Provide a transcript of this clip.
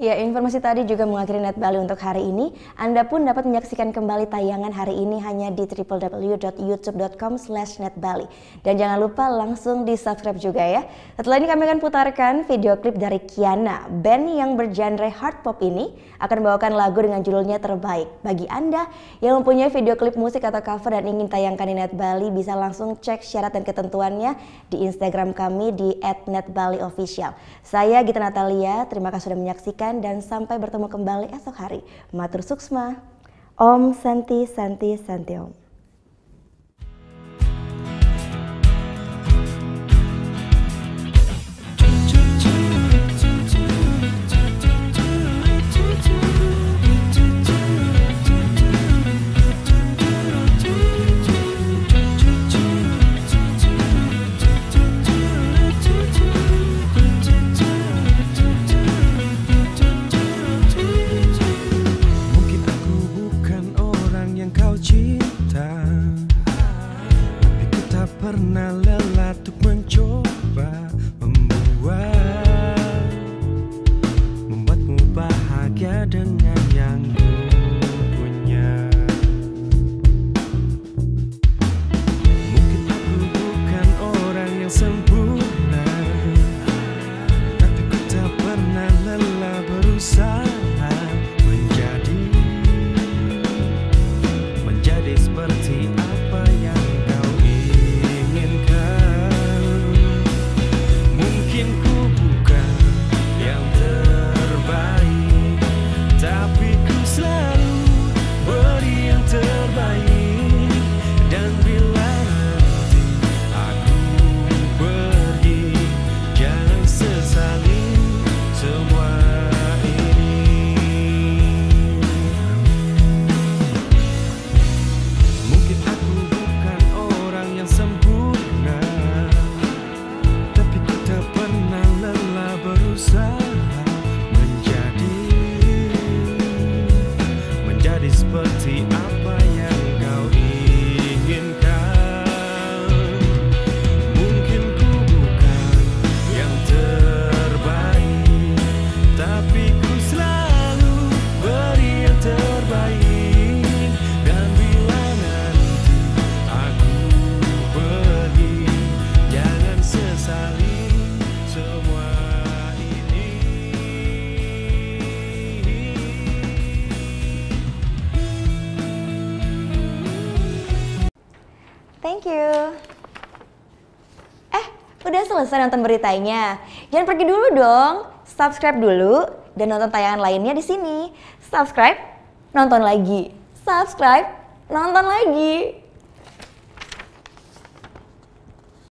Ya, informasi tadi juga mengakhiri Net Bali untuk hari ini. Anda pun dapat menyaksikan kembali tayangan hari ini hanya di www.youtube.com/netbali. Dan jangan lupa langsung di-subscribe juga ya. Setelah ini kami akan putarkan video klip dari Kiana. Band yang bergenre hard pop ini akan membawakan lagu dengan judulnya Terbaik. Bagi Anda yang mempunyai video klip musik atau cover dan ingin tayangkan di Net Bali, bisa langsung cek syarat dan ketentuannya di Instagram kami di @netbaliofficial. Saya Gita Natalia, terima kasih sudah menyaksikan dan sampai bertemu kembali esok hari. Matur Suksma. Om Santi Santi Santi Om. Pernah lelah untuk mencoba membuatmu bahagia dengan yang ku punya. Mungkin aku bukan orang yang sempurna, tapi ku tak pernah lelah berusaha menjadi seperti apa yang seperti apa yang kau inginkan. Mungkin ku bukan yang terbaik, tapi ku selalu beri yang terbaik. Dan bila nanti aku pergi, jangan sesali semua ini. Thank you. Udah selesai nonton beritanya? Jangan pergi dulu dong. Subscribe dulu dan nonton tayangan lainnya di sini. Subscribe, nonton lagi. Subscribe, nonton lagi.